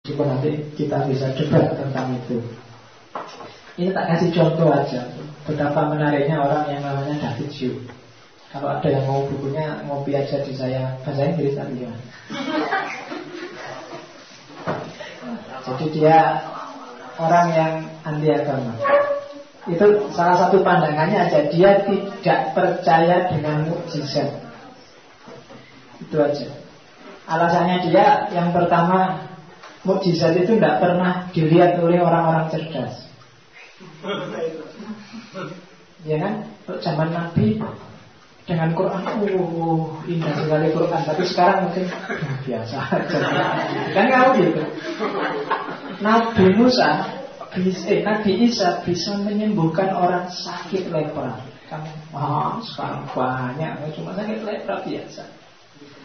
Meskipun nanti kita bisa debat tentang itu. Ini tak kasih contoh aja betapa menariknya orang yang namanya David Hume. Kalau ada yang mau bukunya, ngopi aja di saya. Bahasa Inggris tapi gimana. Jadi dia orang yang anti agama. Itu salah satu pandangannya aja. Dia tidak percaya dengan mukjizat. Itu aja. Alasannya dia yang pertama, mukjizat itu tidak pernah dilihat oleh orang-orang cerdas. Ya kan? Zaman Nabi dengan Quran, indah sekali Quran. Tapi sekarang mungkin biasa aja. Kan kalau gitu. Nabi Musa, Nabi Isa bisa menyembuhkan orang sakit lepra. Kamu, sekarang banyak, cuma sakit lepra biasa.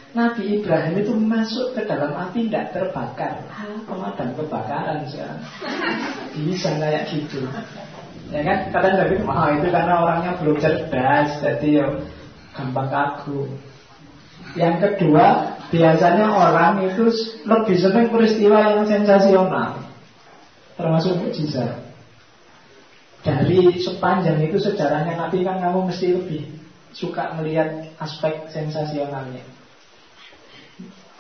Nabi Ibrahim itu masuk ke dalam api tidak terbakar. Pemadam kebakaran sekarang. Bisa kayak gitu. Ya kan? Kadang Nabi itu karena orangnya belum cerdas, jadi ya gampang kagum. Yang kedua, biasanya orang itu lebih senang peristiwa yang sensasional, termasuk mukjizat. Dari sepanjang itu sejarahnya Nabi kan kamu mesti lebih suka melihat aspek sensasionalnya.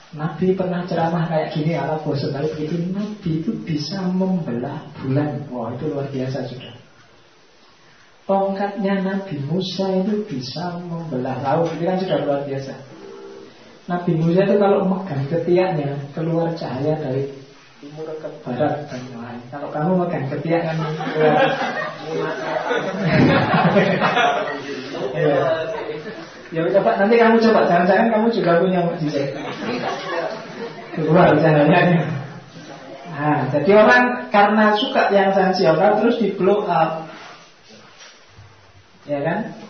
Nabi pernah ceramah kayak gini, ala bosan tapi begitu Nabi itu bisa membelah bulan. Wah, itu luar biasa sudah. Tongkatnya Nabi Musa itu bisa membelah laut. Itu kan sudah luar biasa. Nabi Musa itu kalau megang ketiaknya keluar cahaya dari timur ke barat dan lain. Kalau kamu megang ketiak kan keluar. Ya coba nanti kamu coba, jangan-jangan kamu juga punya mukjizat. Keluar cahayanya. Nah, jadi orang karena suka yang sensasional terus di blow up. Ya kan?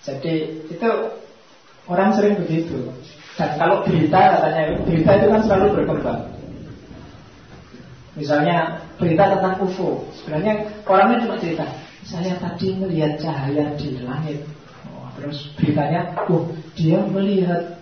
Jadi itu orang sering begitu. Dan kalau berita katanya, berita itu kan selalu berkembang. Misalnya berita tentang UFO. Sebenarnya orangnya cuma cerita, saya tadi melihat cahaya di langit. Terus beritanya, dia melihat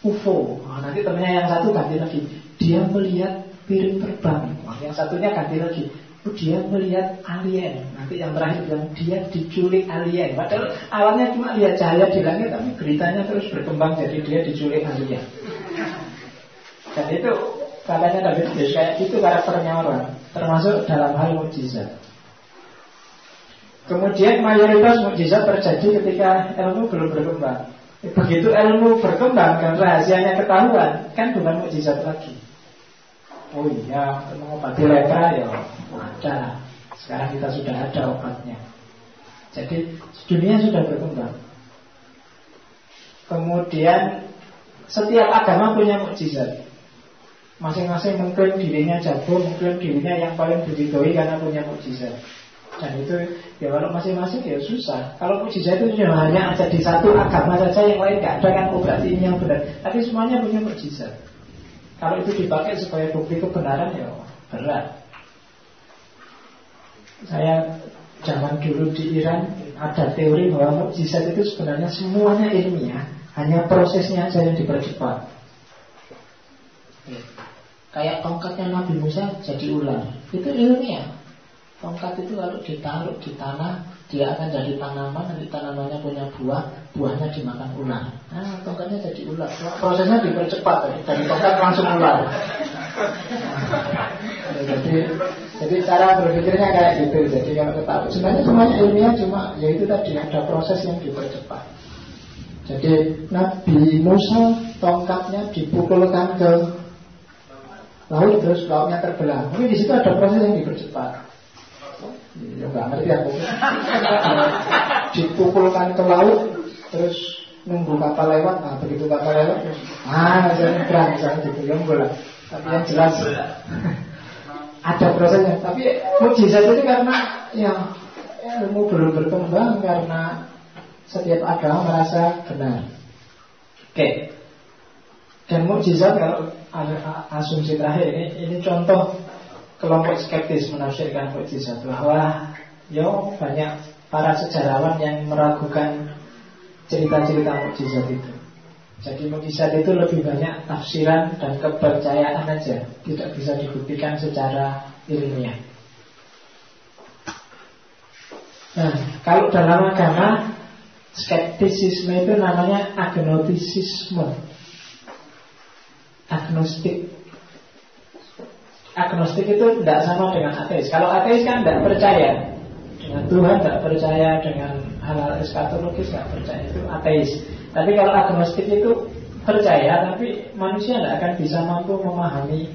UFO. Nanti temennya yang satu ganti lagi, dia melihat piring terbang. Yang satunya ganti lagi, dia melihat alien. Nanti yang terakhir bilang dia diculik alien. Padahal awalnya cuma lihat cahaya di langit, tapi beritanya terus berkembang jadi dia diculik alien. Dan itu katanya David Hume kayak itu karakternya orang, termasuk dalam hal mukjizat. Kemudian mayoritas mukjizat terjadi ketika ilmu belum berkembang. Begitu ilmu berkembang dan rahasianya ketahuan, kan bukan mukjizat lagi. Oh iya, mengobati lepra ya ada. Sekarang kita sudah ada obatnya. Jadi dunia sudah berkembang. Kemudian setiap agama punya mukjizat. Masing-masing mengklaim dirinya jago, mengklaim dirinya yang paling diridhoi karena punya mukjizat. Dan itu ya kalau masing-masing ya susah. Kalau mukjizat itu hanya ada di satu agama saja, yang lain nggak ada kan, berarti ini yang benar. Tapi semuanya punya mukjizat. Kalau itu dipakai sebagai bukti kebenaran ya berat. Saya zaman dulu di Iran ada teori bahwa mukjizat itu sebenarnya semuanya ilmiah, hanya prosesnya saja yang dipercepat. Kayak tongkatnya Nabi Musa jadi ular, itu ilmiah. Tongkat itu kalau ditaruh di tanah, dia akan jadi tanaman, nanti tanamannya punya buah, buahnya dimakan ular. Nah, tongkatnya jadi ular. Prosesnya dipercepat, dari tongkat langsung ular. Jadi cara berpikirnya kayak gitu. Jadi kalau ketahui sebenarnya semuanya ilmiah, cuma ya itu tadi ada proses yang dipercepat. Jadi Nabi Musa tongkatnya dipukulkan ke laut, terus lautnya terbelah. Tapi di situ ada proses yang dipercepat. Ya nggak ngerti aku. Dipukulkan ke laut, terus nunggu kapal lewat. Nah begitu kapal lewat, jadi nyebrang misalnya gitu, yang bola. Tapi yang jelas ada prosesnya. Tapi mukjizat itu karena ya ilmu belum berkembang, karena setiap agama merasa benar. Oke. Dan mukjizat kalau asumsi terakhir ini contoh kelompok skeptis menafsirkan mukjizat, bahwa banyak para sejarawan yang meragukan cerita-cerita mukjizat itu. Jadi mukjizat itu lebih banyak tafsiran dan kepercayaan aja, tidak bisa dibuktikan secara ilmiah. Nah, kalau dalam agama skeptisisme itu namanya agnostisisme. Agnostik. Agnostik itu tidak sama dengan ateis. Kalau ateis kan tidak percaya dengan Tuhan, tidak percaya dengan hal-hal eskatologis, tidak percaya, itu ateis. Tapi kalau agnostik itu percaya, tapi manusia tidak akan bisa mampu memahami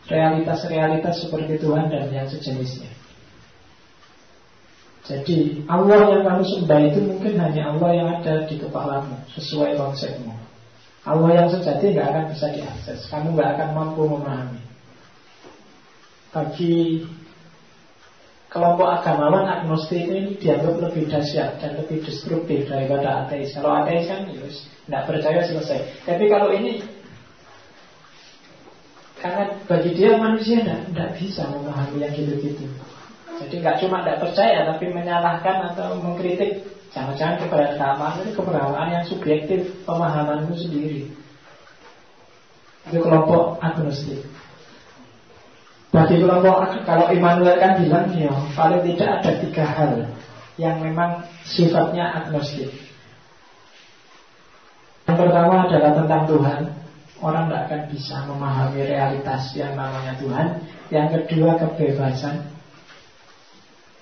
realitas-realitas seperti Tuhan dan yang sejenisnya. Jadi Allah yang kamu sembah itu mungkin hanya Allah yang ada di kepalamu, sesuai konsepmu. Allah yang sejati nggak akan bisa diakses, kamu nggak akan mampu memahami. Bagi kelompok agamawan, agnostik ini dianggap lebih dahsyat dan lebih destruktif daripada ateis. Kalau ateis kan yus, nggak percaya selesai. Tapi kalau ini, karena bagi dia manusia nggak bisa memahami yang gitu-gitu. Jadi nggak cuma tidak percaya, tapi menyalahkan atau mengkritik. Jangan-jangan keberagaman itu keberagaman yang subjektif, pemahamanmu sendiri. Itu kelompok agnostik. Bagi kelompok, kalau Immanuel kan bilang ya, paling tidak ada 3 hal yang memang sifatnya agnostik. Yang pertama adalah tentang Tuhan. Orang tidak akan bisa memahami realitas yang namanya Tuhan. Yang kedua kebebasan.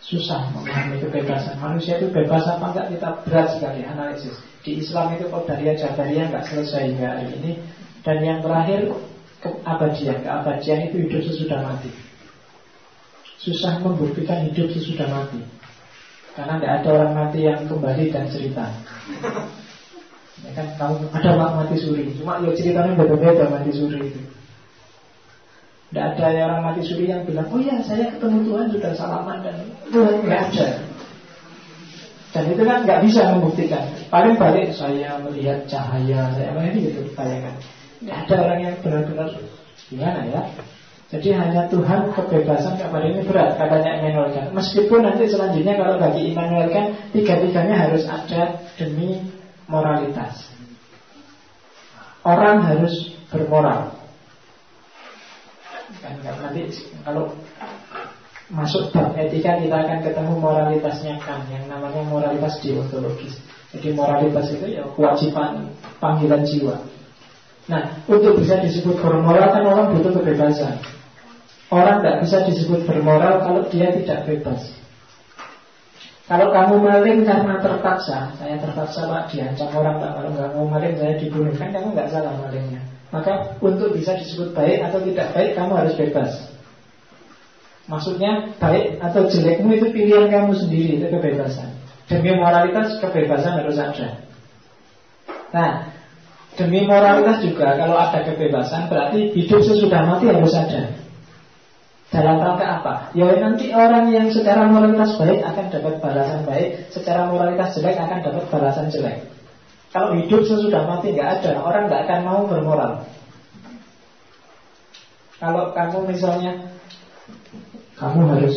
Susah memahami kebebasan. Manusia itu bebas apa enggak, kita berat sekali analisis. Di Islam itu Qadariyah Jabariyah enggak selesai hingga hari ini. Dan yang terakhir keabadian. Keabadian itu hidup sesudah mati. Susah membuktikan hidup sesudah mati, karena tidak ada orang mati yang kembali dan cerita. Ya kan, tahu ada mati suri, cuma ya ceritanya beda-beda mati suri itu. Tidak ada orang mati suri yang bilang, oh ya saya ketemu Tuhan sudah salaman dan Tuhan, nggak ada. Dan itu kan nggak bisa membuktikan. Paling balik saya melihat cahaya, saya ini gitu bayangkan. Nggak ada orang yang benar-benar gimana ya. Jadi hanya Tuhan, kebebasan, kabar ini berat katanya Immanuel Kant. Meskipun nanti selanjutnya kalau bagi Immanuel Kant 3-3-nya harus ada demi moralitas. Orang harus bermoral. Kan nanti kalau masuk bab etika kita akan ketemu moralitasnya Kant, yang namanya moralitas deontologis. Jadi moralitas itu ya kewajiban panggilan jiwa. Nah, untuk bisa disebut bermoral kan orang butuh kebebasan. Orang tidak bisa disebut bermoral kalau dia tidak bebas. Kalau kamu maling karena terpaksa, saya terpaksa Pak, diancam orang Pak, kalau nggak mau maling saya dibunuh, kan kamu nggak salah malingnya. Maka untuk bisa disebut baik atau tidak baik, kamu harus bebas. Maksudnya baik atau jelekmu itu pilihan kamu sendiri, itu kebebasan. Demi moralitas kebebasan harus ada. Nah, demi moralitas juga kalau ada kebebasan berarti hidup sesudah mati harus ada. Dalam rangka apa? Ya nanti orang yang secara moralitas baik akan dapat balasan baik, secara moralitas jelek akan dapat balasan jelek. Kalau hidup sesudah mati nggak ada, orang nggak akan mau bermoral. Kalau kamu misalnya kamu harus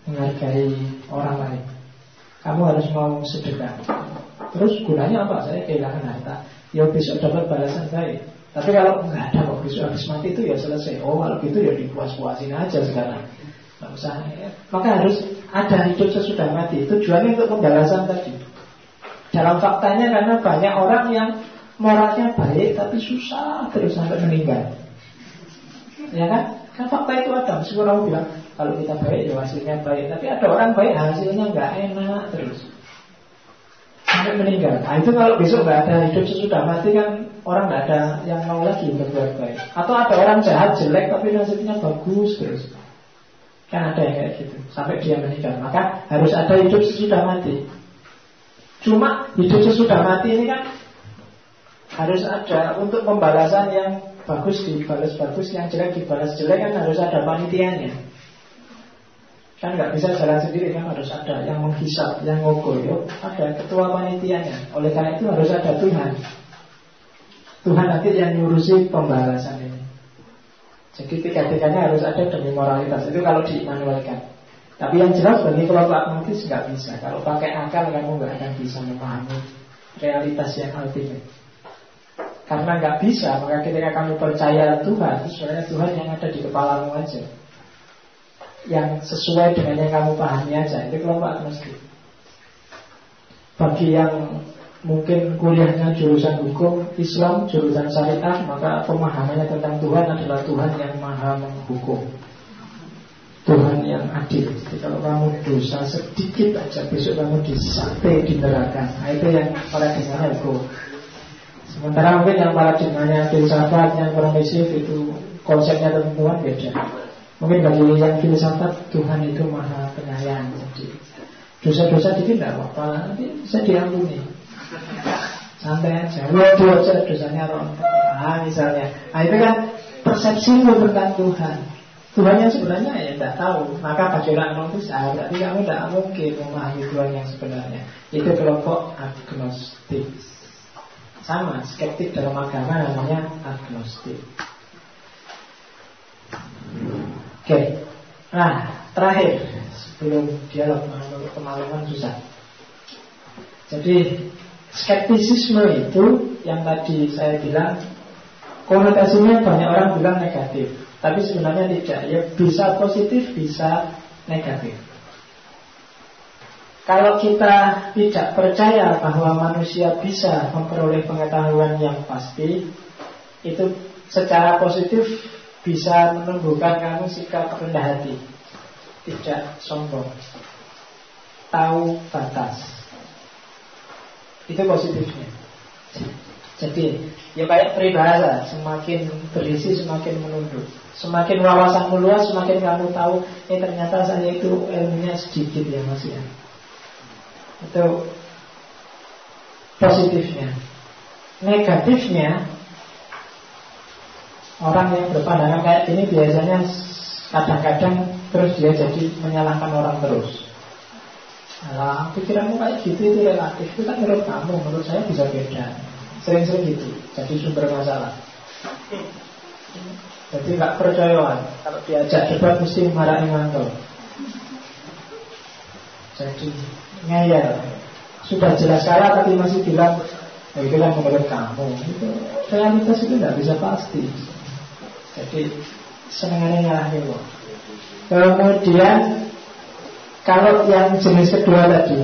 menghargai orang lain, kamu harus mau sedekah, terus gunanya apa? Saya kehilangan harta, ya besok dapat balasan baik. Tapi kalau nggak ada kok, besok habis mati itu ya selesai. Oh kalau gitu ya dipuas-puasin aja sekarang, nggak usah ya. Maka harus ada hidup sesudah mati. Tujuannya untuk pembalasan tadi. Dalam faktanya karena banyak orang yang moralnya baik tapi susah terus sampai meninggal. Ya kan? Kan fakta itu ada. Meskipun orang bilang kalau kita baik ya hasilnya baik, tapi ada orang baik hasilnya nggak enak terus sampai meninggal. Nah itu kalau besok nggak ada hidup sesudah mati kan orang nggak ada yang mau lagi berbuat baik. Atau ada orang jahat jelek tapi nasibnya bagus terus. Kan ada yang kayak gitu sampai dia meninggal. Maka harus ada hidup sesudah mati. Cuma hidup sesudah mati ini kan harus ada untuk pembalasan yang bagus dibalas bagus, yang jelek dibalas jelek, kan harus ada panitianya. Kan nggak bisa jalan sendiri, kan harus ada yang menghisap, yang ngogoyo, ada ketua panitianya. Oleh karena itu harus ada Tuhan. Tuhan nanti yang ngurusi pembalasan ini. Jadi tiga-tiganya harus ada demi moralitas. Itu kalau di Immanuel Kant. Tapi yang jelas bagi kelompok agnostis nggak bisa. Kalau pakai akal kamu nggak akan bisa memahami realitas yang ultimate. Karena nggak bisa, maka ketika kamu percaya Tuhan, sebenarnya Tuhan yang ada di kepalamu aja, yang sesuai dengan yang kamu pahami aja. Itu kelompok agnostik. Bagi yang mungkin kuliahnya jurusan hukum Islam, jurusan syariah, maka pemahamannya tentang Tuhan adalah Tuhan yang maha menghukum, Tuhan yang adil. Jadi kalau kamu dosa sedikit aja, besok kamu disate di neraka. Nah, itu yang paradigmanya hukum. Sementara mungkin yang paradigmanya filsafat, yang permisif, itu konsepnya tentang Tuhan beda. Mungkin bagi yang filsafat, Tuhan itu maha penyayang. Jadi dosa-dosa dikit tidak apa-apa, nanti bisa diampuni, santai aja, waduh aja dosanya rontok. Misalnya. Nah itu kan persepsimu tentang Tuhan. Tuhan yang sebenarnya ya tidak tahu. Maka bagi orang non bisa, berarti kamu tidak mungkin memahami Tuhan yang sebenarnya. Itu kelompok agnostik. Sama, skeptik dalam agama namanya agnostik. Oke. Nah, terakhir sebelum dialog, menurut pemahaman susah. Jadi skeptisisme itu yang tadi saya bilang, konotasinya banyak orang bilang negatif, tapi sebenarnya tidak. Ya bisa positif, bisa negatif. Kalau kita tidak percaya bahwa manusia bisa memperoleh pengetahuan yang pasti, itu secara positif bisa menumbuhkan kamu sikap rendah hati, tidak sombong, tahu batas. Itu positifnya. Jadi ya kayak peribahasa, semakin berisi semakin menunduk. Semakin wawasanmu luas, semakin kamu tahu, ternyata saya itu ilmunya sedikit ya Mas ya. Itu positifnya. Negatifnya, orang yang berpandangan kayak gini biasanya kadang-kadang terus dia jadi menyalahkan orang terus. Alah, pikiranmu kayak gitu itu relatif. Itu kan menurut kamu, menurut saya bisa beda. Sering-sering gitu, jadi sumber masalah. Jadi nggak percayaan. Kalau diajak debat mesti marahin mantel. Jadi ngeyel. Sudah jelas salah tapi masih bilang itu kan menurut kamu. Itu realitas itu nggak bisa pasti. Jadi senengannya nyalahin loh. Kemudian kalau yang jenis kedua tadi,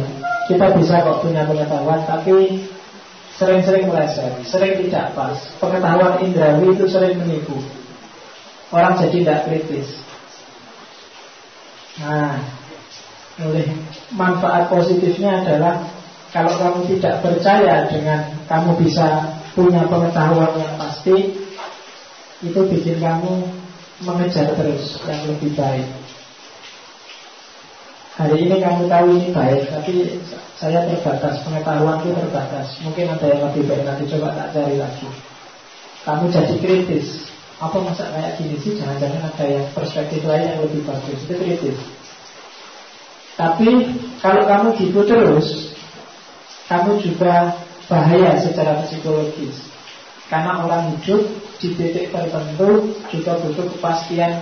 kita bisa kok punya pengetahuan tapi sering-sering meleset, sering tidak pas. Pengetahuan indrawi itu sering menipu. Orang jadi tidak kritis. Nah, oleh manfaat positifnya adalah kalau kamu tidak percaya dengan kamu bisa punya pengetahuan yang pasti, itu bikin kamu mengejar terus yang lebih baik. Hari ini kamu tahu ini baik, tapi saya terbatas, pengetahuanku terbatas. Mungkin ada yang lebih baik, nanti coba tak cari lagi. Kamu jadi kritis. Apa masa kayak gini sih? Jangan-jangan ada yang perspektif lain yang lebih bagus. Itu kritis. Tapi kalau kamu gitu terus, kamu juga bahaya secara psikologis. Karena orang hidup di titik tertentu juga butuh kepastian.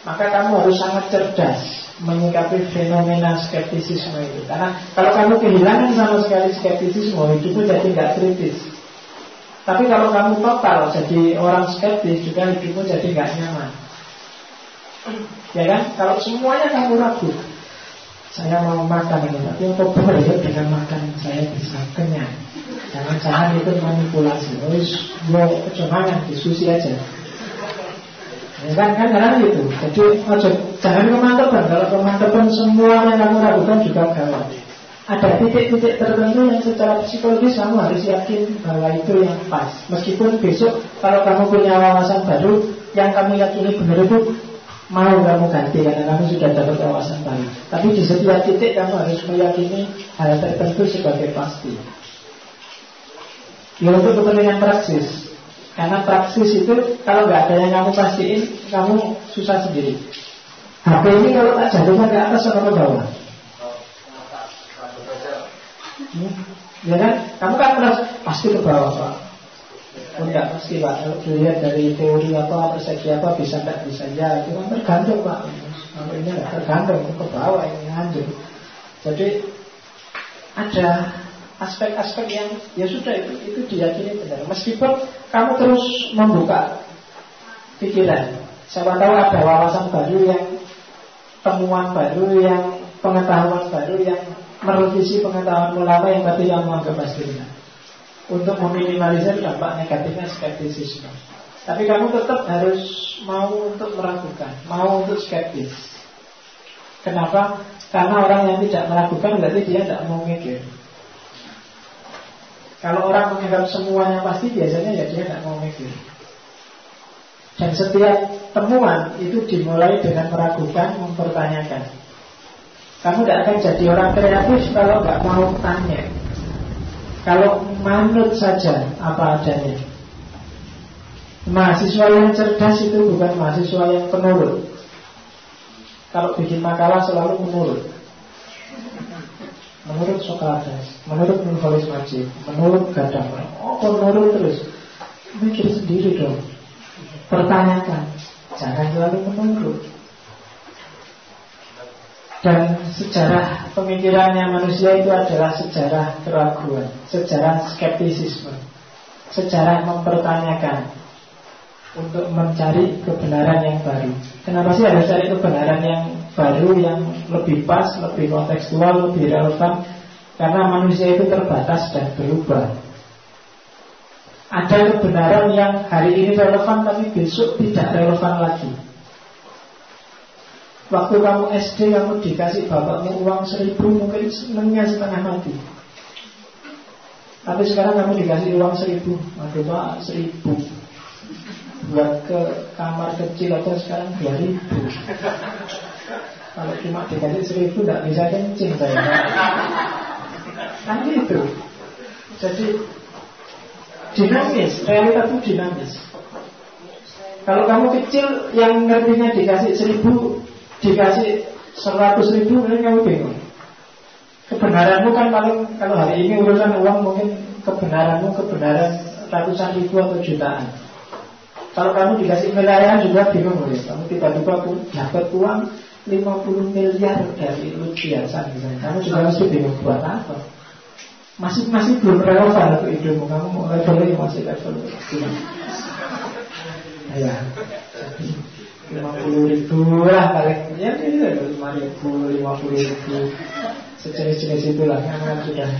Maka kamu harus sangat cerdas menyikapi fenomena skeptisisme itu. Karena kalau kamu kehilangan sama sekali skeptisisme, hidupmu jadi nggak kritis. Tapi kalau kamu total jadi orang skeptis, juga hidupmu jadi nggak nyaman. Ya kan? Kalau semuanya kamu ragu, saya mau makan ini, tapi untuk berhidup dengan makan saya bisa kenyang. Jangan-jangan itu manipulasi. Lo kecurangan, diskusi aja. Ya kan gitu. Jadi jangan kemantepan. Kalau kemantepan semua yang kamu ragukan juga gawat. Ada titik-titik tertentu yang secara psikologis kamu harus yakin bahwa itu yang pas. Meskipun besok kalau kamu punya wawasan baru, yang kamu yakini benar itu mau kamu ganti karena kamu sudah dapat wawasan baru. Tapi di setiap titik kamu harus meyakini hal tertentu sebagai pasti. Ya untuk kepentingan praksis. Karena praksis itu kalau nggak ada yang kamu pastiin, kamu susah sendiri. HP ini kalau tak jatuhnya ke atas atau ke bawah? Ya kan? Kamu kan pasti ke bawah Pak. Enggak pasti Pak. Kalau dilihat dari teori apa, persepsi apa, bisa enggak bisa ya. Itu kan tergantung Pak. Kalau ini enggak tergantung ke bawah, ini lanjut. Jadi ada aspek-aspek yang ya sudah itu diyakini benar. Meskipun kamu terus membuka pikiran, siapa tahu ada wawasan baru, yang temuan baru, yang pengetahuan baru, yang merevisi pengetahuan ulama yang tadi yang menganggap pasti benar, untuk meminimalisir dampak negatifnya skeptisisme. Tapi kamu tetap harus mau untuk meragukan, mau untuk skeptis. Kenapa? Karena orang yang tidak meragukan berarti dia tidak mau mikir. Kalau orang menganggap semuanya pasti, biasanya ya dia tidak mau mikir. Dan setiap temuan itu dimulai dengan meragukan, mempertanyakan. Kamu tidak akan jadi orang kreatif kalau nggak mau tanya, kalau manut saja apa adanya. Mahasiswa yang cerdas itu bukan mahasiswa yang penurut. Kalau bikin makalah selalu menurut. Menurut Sokrates, menurut Nuvalis Majid, menurut Gadang. Oh, menurut terus. Mikir sendiri dong. Pertanyakan, jangan selalu menurut. Dan sejarah pemikirannya manusia itu adalah sejarah keraguan, sejarah skeptisisme, sejarah mempertanyakan untuk mencari kebenaran yang baru. Kenapa sih harus cari kebenaran yang baru, yang lebih pas, lebih kontekstual, lebih relevan? Karena manusia itu terbatas dan berubah. Ada kebenaran yang hari ini relevan tapi besok tidak relevan lagi. Waktu kamu SD, kamu dikasih bapakmu uang 1.000, mungkin senangnya setengah mati. Tapi sekarang kamu dikasih uang 1.000, aduh Pak, 1.000 buat ke kamar kecil atau sekarang 2.000. Kalau cuma dikasih 1.000 tidak bisa kencing saya. Kan gitu. Jadi dinamis, realita itu dinamis. Kalau kamu kecil yang ngertinya dikasih 1.000, dikasih 100.000, mungkin kamu bingung. Kebenaranmu kan paling, kalau hari ini urusan uang, mungkin kebenaranmu kebenaran ratusan ribu atau jutaan. Kalau kamu dikasih miliaran juga bingung ya. Kamu tiba-tiba dapat uang 50 miliar dari Lutfi Hasan misalnya. Kamu juga mesti bingung buat apa. Masih belum relevan untuk hidupmu. Kamu mau levelnya masih level gimana? Ya, jadi 50.000 lah paling. Ya ini lah 5.000, 50.000, sejenis-jenis itulah. Karena sudah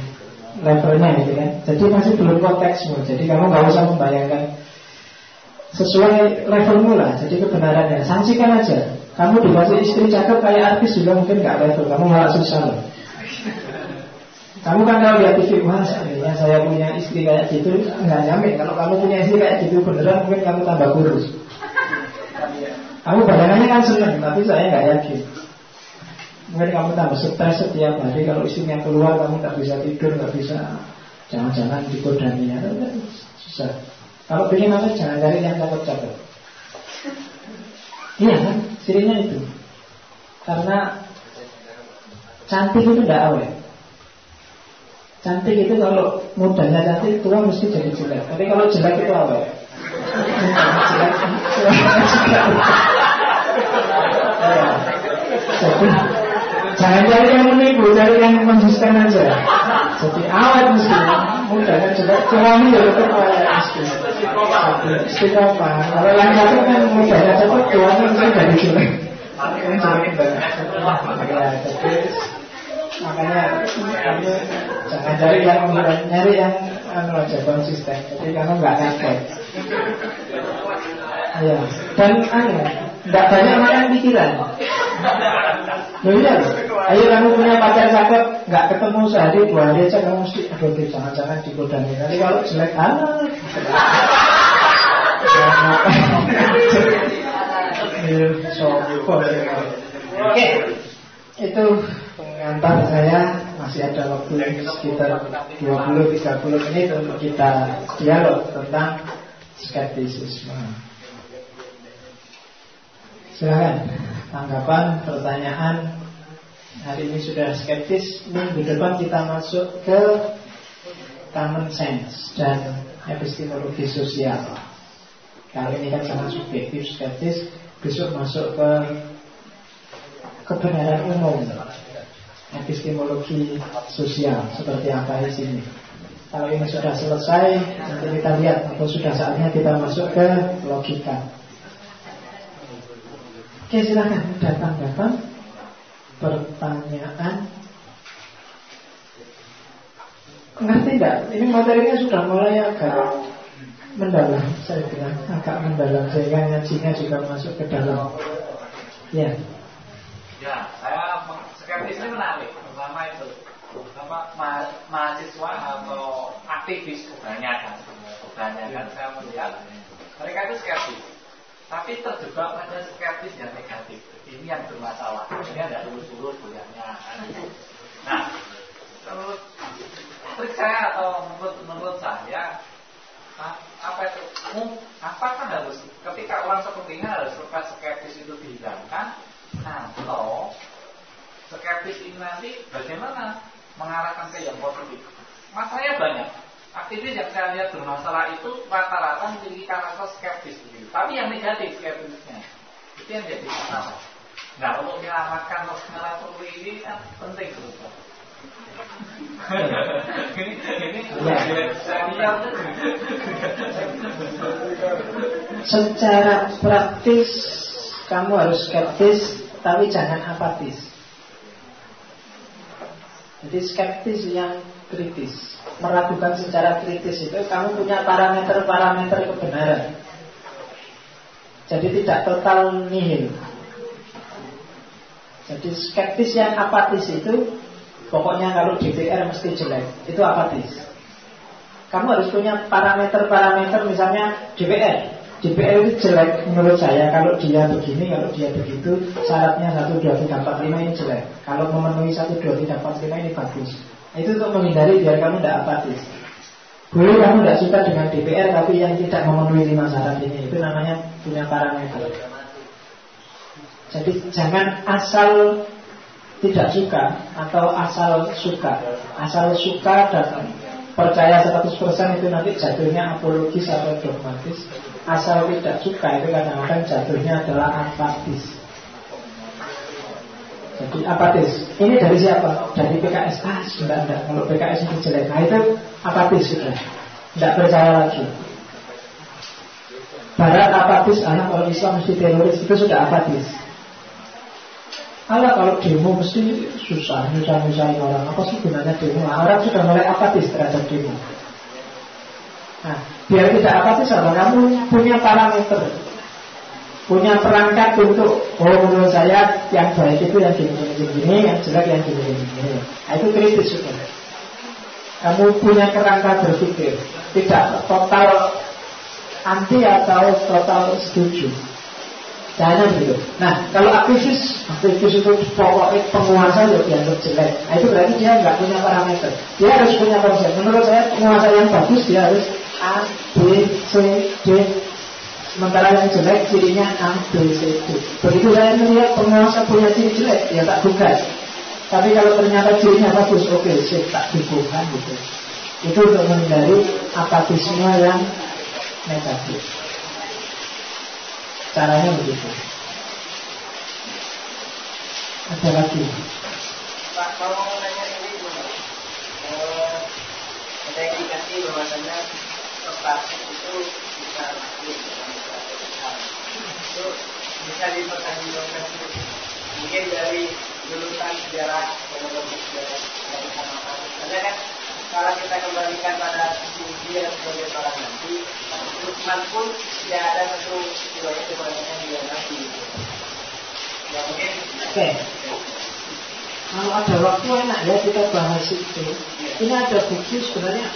levelnya gitu kan. Jadi masih belum konteksmu. Jadi kamu nggak usah membayangkan sesuai levelmu lah. Jadi kebenarannya saksikan aja. Kamu dikasih istri cakep kayak artis juga mungkin gak level. Kamu malah susah loh. Kamu kan kalau lihat TV, wah sebenarnya saya punya istri kayak gitu, nggak jamin. Kalau kamu punya istri kayak gitu beneran, mungkin kamu tambah kurus. Kamu bayangannya kan seneng, tapi saya gak yakin. Mungkin kamu tambah stres setiap hari. Kalau istrinya keluar kamu gak bisa tidur, gak bisa, jangan-jangan dikodaminya. Susah. Kalau pengen apa, jangan cari yang cakep-cakep. Iya kan, cirinya itu. Karena cantik itu tidak awet. Cantik itu kalau mudanya cantik, tua mesti jadi jelek. Tapi kalau jelek itu awet. Jelek, jadi jangan cari yang menipu, cari yang konsisten aja. Jadi awet mesti, mudanya jelek, tuanya ya tetap awet mesti. Istiqomah. Kalau yang satu kan mudanya cepat, tuanya mesti jadi jelek. Makanya kamu jangan cari yang nyari yang aja konsisten. Jadi kamu nggak ngakak. Ya. Dan nggak banyak makan pikiran. Loh iya, ayo kamu punya pacar cakep, nggak ketemu sehari 2 hari aja kamu mesti aduh jangan-jangan digodani. Nanti kalau jelek Oke, itu pengantar saya. Masih ada waktu sekitar 20-30 menit untuk kita dialog tentang skeptisisme. Silakan tanggapan, pertanyaan. Hari ini sudah skeptis, minggu depan kita masuk ke common sense dan epistemologi sosial. Kali ini kan sangat subjektif, skeptis. Besok masuk ke kebenaran umum. epistemologi sosial seperti apa di sini. Kalau ini sudah selesai, nanti kita lihat atau sudah saatnya kita masuk ke logika. Oke, silakan datang pertanyaan. Ngerti enggak? Ini materinya sudah mulai agak mendalam, saya bilang agak mendalam sehingga ngajinya juga masuk ke dalam. Ya. Ya, saya skeptis ini menarik, pertama itu mahasiswa atau aktivis kebanyakan saya melihat mereka itu skeptis, tapi terjebak pada skeptis yang negatif. Ini yang bermasalah, ini ada lurus-lurus bulannya. Nah, menurut trik saya atau menurut saya, apa itu? Apakah harus ketika orang seperti ini harus lepas skeptis itu dihilangkan, atau skeptis ini nanti bagaimana mengarahkan ke yang positif? Masalahnya banyak. Aktivis yang saya lihat bermasalah itu rata-rata memiliki karakter skeptis begitu. Tapi yang negatif skeptisnya itu yang jadi masalah. Nah, untuk menyelamatkan masalah seperti ini kan penting sebetulnya. Secara praktis kamu harus skeptis, tapi jangan apatis. Jadi skeptis yang kritis, meragukan secara kritis itu kamu punya parameter-parameter kebenaran. Jadi tidak total nihil. Jadi skeptis yang apatis itu pokoknya kalau DPR mesti jelek, itu apatis. Kamu harus punya parameter-parameter, misalnya DPR itu jelek menurut saya. Kalau dia begini, kalau dia begitu, syaratnya 1, 2, 3, 4, 5 ini jelek. Kalau memenuhi 1, 2, 3, 4, 5 ini bagus. Itu untuk menghindari biar kamu tidak apatis. Boleh kamu tidak suka dengan DPR, tapi yang tidak memenuhi 5 syarat ini, itu namanya punya parameter. Jadi jangan asal tidak suka atau asal suka. Asal suka dan percaya 100% itu nanti jatuhnya apologis atau dogmatis. Asal tidak suka itu kadang-kadang jatuhnya adalah apatis. Jadi apatis. Ini dari siapa? Dari PKS. Enggak. Kalau PKS itu jelek, nah itu apatis sudah. Tidak percaya lagi. Barat apatis, kalau Islam mesti teroris, itu sudah apatis. Kalau demo mesti susah, nyusahin orang. Apa sih gunanya demo? Orang sudah mulai apatis terhadap demo. Nah, biar tidak apatis apa? Kamu punya parameter, punya perangkat untuk menurut saya yang baik itu yang gini, yang jelek yang gini. Nah, itu kritis juga. Kamu punya kerangka berpikir, tidak total anti atau total setuju. Jangan gitu. Nah, kalau aktivis itu pokoknya penguasa ya dianggap jelek. Nah, itu berarti dia nggak punya parameter. Dia harus punya konsep. Menurut saya penguasa yang bagus dia harus A, B, C, D. Sementara yang jelek cirinya A, B, C, D. Begitu saya melihat penguasa punya ciri jelek, ya tak gugat. Tapi kalau ternyata cirinya bagus, oke, saya tak dukungkan gitu. Itu untuk menghindari apatisme yang negatif. Caranya begitu. Ada lagi? Pak, kalau mau nanya ini dulu, ada indikasi bahwasanya tepat itu bisa itu bisa dipertanggungjawabkan mungkin dari lulusan sejarah pengetahuan sejarah yang bersama. Karena kan kalau kita kembalikan pada dia sebagai seorang nabi, Lukman pun tidak ada satu riwayat kebanyakan dia nabi. Ya mungkin. Oke. Kalau ada waktu enak ya kita bahas itu. Ini ada bukti sebenarnya.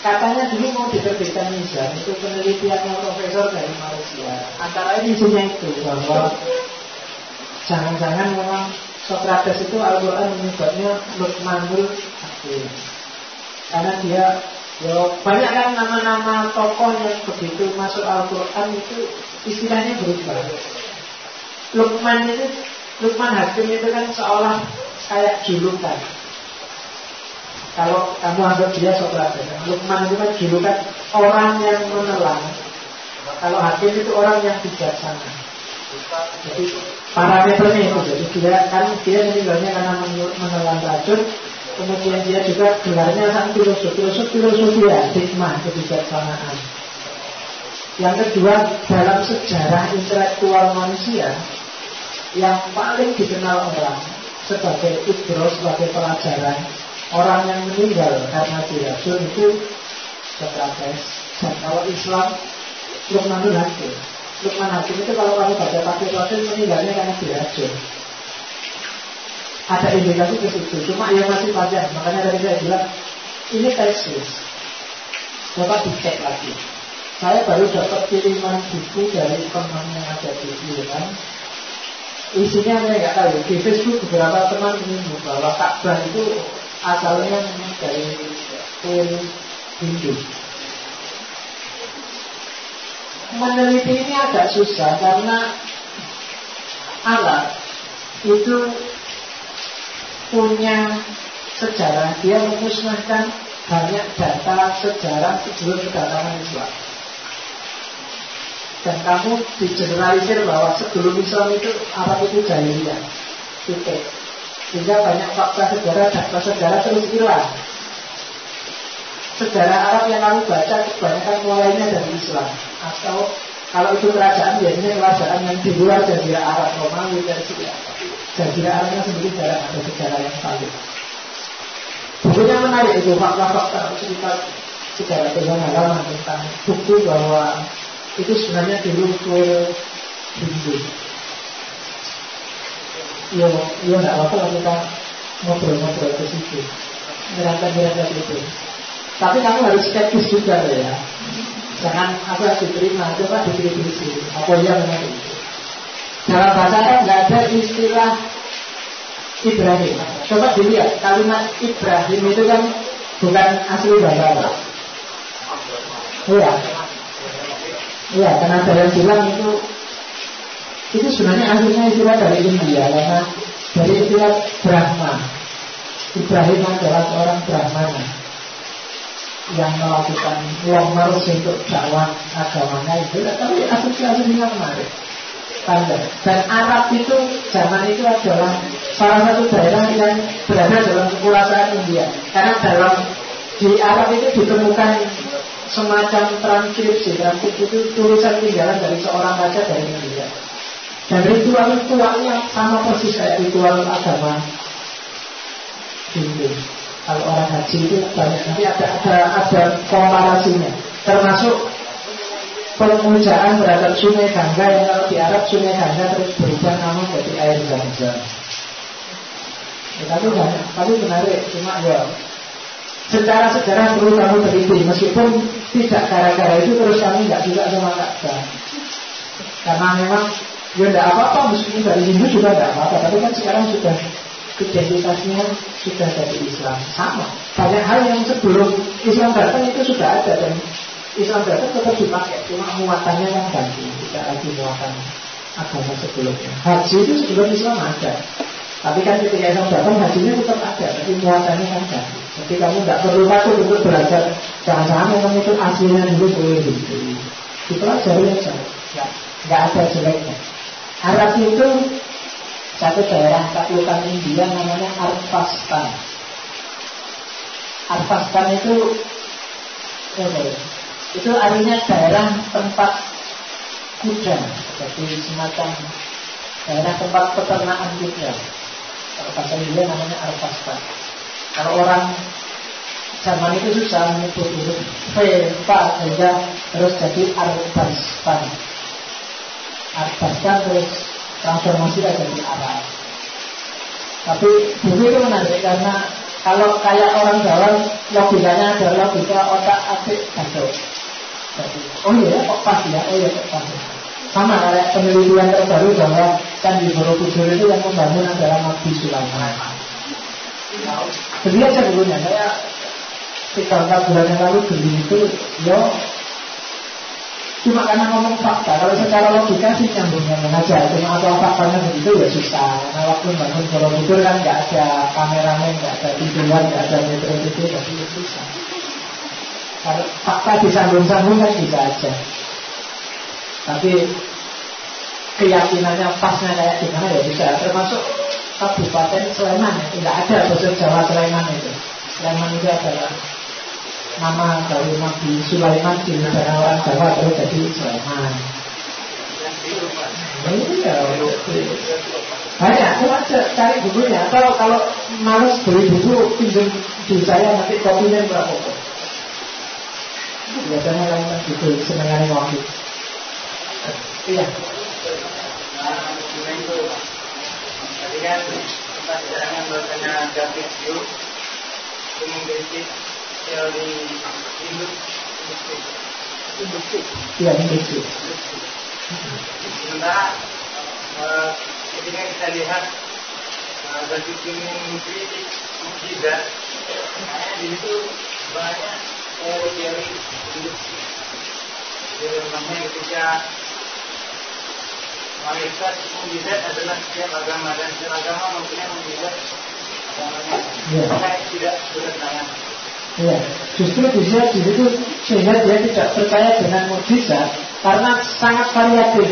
Katanya dulu mau diterbitkan Mizan, itu penelitiannya profesor dari Malaysia. Antara ini isunya itu bahwa jangan-jangan memang Sokrates itu Al-Quran menyebutnya Luqmanul Hakim. Karena dia banyak kan nama-nama tokoh yang begitu masuk Al-Quran itu istilahnya berubah. Luqman Hakim itu kan seolah kayak julukan. Kalau kamu anggap dia Sokrates, Luqman itu kan julukan orang yang menelan. Kalau Hakim itu orang yang bijaksana. Jadi parameternya itu, jadi dia meninggalnya karena menelan racun. Kemudian dia juga gelarnya sang filosofi ya, hikmah, kebijaksanaan. Yang kedua, dalam sejarah intelektual manusia yang paling dikenal orang sebagai ibro, sebagai pelajaran, orang yang meninggal karena diracun itu Socrates. Dan kalau Islam, Luqmanul Hakim. Luqman Hakim itu kalau kamu baca pakai racun, meninggalnya karena diracun. Ada indikasi ke situ, cuma ya masih panjang. Makanya tadi saya bilang ini tesis. Coba dicek lagi. Saya baru dapat kiriman buku dari teman yang ada di Iran. Isinya saya nggak tahu. Di Facebook beberapa teman menyebut bahwa Ka'bah itu asalnya dari kuil Hindu. Meneliti ini agak susah karena Arab itu punya sejarah, dia memusnahkan banyak data sejarah sebelum kedatangan Islam. Dan kamu digeneralisir bahwa sebelum Islam itu Arab itu jahiliyah, titik. Sehingga banyak fakta sejarah terus hilang. Sejarah Arab yang kamu baca kebanyakan mulainya dari Islam. Atau kalau itu kerajaan, biasanya kerajaan yang di luar Jazirah Arab, Romawi, Persia. Jazirah Arabnya sendiri jarang ada sejarah yang valid. Bukunya menarik itu, fakta-fakta cerita sejarah halaman tentang bukti bahwa itu sebenarnya dulu kuil Hindu. Yo nggak apa-apa kita ngobrol-ngobrol ke situ, nyerangkan itu. Tapi kamu harus skeptis juga ya. Jangan apa diterima, coba dikritisi. Apa yang benar itu? Dalam bahasa Arab nggak ada istilah Ibrahim. Coba dilihat kalimat Ibrahim itu kan bukan asli bahasa Arab. Iya, karena ada yang bilang itu sebenarnya aslinya istilah dari India, karena dari istilah Brahma. Ibrahim adalah seorang Brahmana yang melakukan long-march untuk dakwah agamanya itu, tapi asli-aslinya menarik. Dan Arab itu zaman itu adalah salah satu daerah yang berada dalam kekuasaan India. Karena di Arab itu ditemukan semacam transkripsi itu tulisan tinggalan dari seorang raja dari India. Dan ritualnya sama persis kayak ritual agama Hindu. Kalau orang haji itu banyak, nanti ada komparasinya, termasuk pemujaan terhadap Sungai Gangga yang kalau di Arab Sungai Gangga terus berubah nama jadi air Zam-Zam. Tapi menarik, cuma ya secara sejarah perlu kamu teliti, meskipun tidak gara-gara itu terus kami nggak juga sama Ka'bah. Karena memang ya nggak apa-apa, meskipun dari Hindu juga nggak apa-apa, tapi kan sekarang sudah identitasnya sudah dari Islam. Sama, banyak hal yang sebelum Islam datang itu sudah ada, dan Islam datang tetap dipakai, cuma muatannya kan ganti, tidak lagi muatan agama sebelumnya. Haji itu sebelum Islam ada, tapi kan ketika Islam datang hajinya tetap ada, tapi muatannya kan ganti. Jadi kamu tidak perlu takut untuk belajar, jangan-jangan memang itu aslinya dulu boleh gitu. Dipelajari aja, nggak ada jeleknya. Arab itu satu daerah taklukan India namanya Arpastan. Arpastan itu artinya daerah tempat kuda, jadi semacam daerah tempat peternakan kuda. Kalau bahasa India namanya Arpastan. Kalau orang zaman itu susah menyebut huruf V, sehingga terus jadi Arpastan. Arpastan terus transformasi jadi Arab. Tapi buku itu menarik karena kalau kayak orang Jawa logikanya adalah logika otak atik gadok. Jadi, oh iya kok pas ya, kok pas. Sama kayak penelitian terbaru bahwa Candi Borobudur itu yang membangun adalah Nabi Sulaiman. Beli aja dulunya, saya 3-4 bulan yang lalu beli itu, cuma karena ngomong fakta. Kalau secara logika sih nyambung-nyambung aja. Cuma apa faktanya begitu ya susah. Karena waktu bangun Borobudur kan nggak ada kameramen, nggak ada tiduran, nggak ada metro itu, jadi susah. Kalau fakta disambung-sambung kan bisa aja. Tapi keyakinannya pasnya kayak gimana ya bisa. Termasuk Kabupaten Sleman, tidak ada bahasa Jawa Sleman itu. Sleman itu adalah nama dari Nabi Sulaiman di negara orang Jawa, terus jadi Sleman. Iya, banyak, coba cari bukunya. Atau kalau males beli buku, pinjam di saya nanti kopinya berapa kok. Biasanya kan gitu, senangannya waktu. Iya. Tadi kan kita bicarakan bahasanya grafik view itu memiliki teori industri. Iya, industri. Sementara ketika kita lihat grafik view industri mukjizat, makanya di situ banyak teori industri. Jadi namanya ketika malaikat mukjizat adalah setiap agama dan setiap agama mempunyai mukjizat agamanya. Maka tidak bertentangan. Iya, justru bisa di situ sehingga dia tidak percaya dengan mukjizat karena sangat variatif.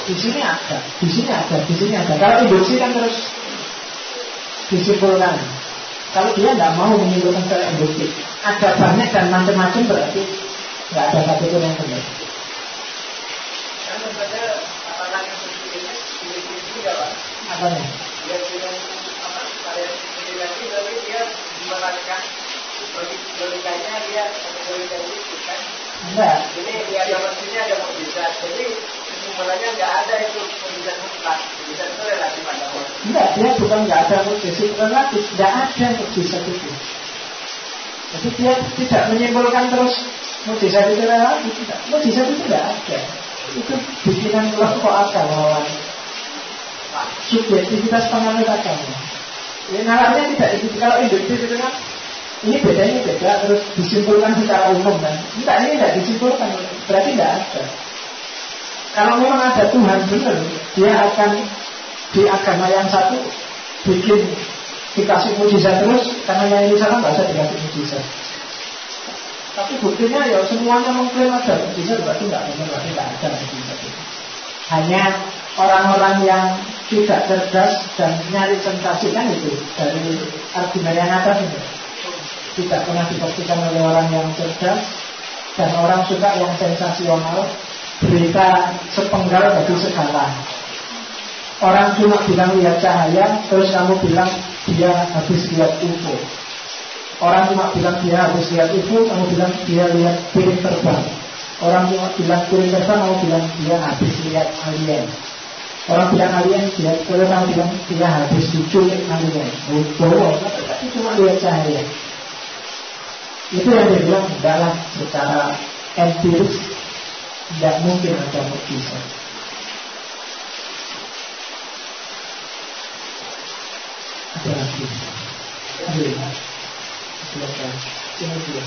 Di sini ada, di sini ada, di sini ada. Kalau induksi kan terus disimpulkan. Kalau dia tidak mau menyimpulkan secara induksi, ada banyak dan macam-macam berarti nggak ada satu pun yang benar. Karena pada apakah yang sebetulnya industri juga Pak? Apanya? Dia punya pada industri tapi dia menerapkan logikanya dia logikanya bukan. Enggak. Ini dia ada maksudnya ada mukjizat. Jadi kesimpulannya nggak ada itu mukjizat mutlak. Mukjizat itu relatif pada Allah. Enggak, dia bukan nggak ada mukjizat relatif, tidak ada mukjizat itu. Jadi dia tidak menyimpulkan terus mukjizat itu relatif, tidak. Mukjizat itu tidak ada. Itu bikinan kelompok akal lawan subjektivitas penganut agama. Ya nalarnya tidak itu. Kalau induktif itu kan ini beda terus disimpulkan secara umum kan. Enggak, ini tidak disimpulkan, berarti tidak ada. Kalau memang ada Tuhan benar, dia akan di agama yang satu dikasih mujizat terus, karena yang ini salah nggak usah dikasih mujizat. Tapi buktinya ya semuanya mengklaim ada mujizat, berarti nggak benar, berarti nggak ada mujizat. Hanya orang-orang yang tidak cerdas dan nyari sensasi kan itu dari argumen yang atas ini. Tidak pernah dibuktikan oleh orang yang cerdas dan orang suka yang sensasional, berita sepenggal bagi segala. Orang cuma bilang lihat cahaya, terus kamu bilang dia habis lihat UFO. Orang cuma bilang dia habis lihat UFO, kamu bilang dia lihat piring terbang. Orang cuma bilang piring terbang, kamu bilang dia habis lihat alien. Orang bilang alien, kamu bilang dia habis diculik alien. Bohong, tapi cuma lihat cahaya. Itu yang dia bilang, tidaklah secara empiris tidak mungkin ada mukjizat. Ada lagi. Silakan. Sini dulu.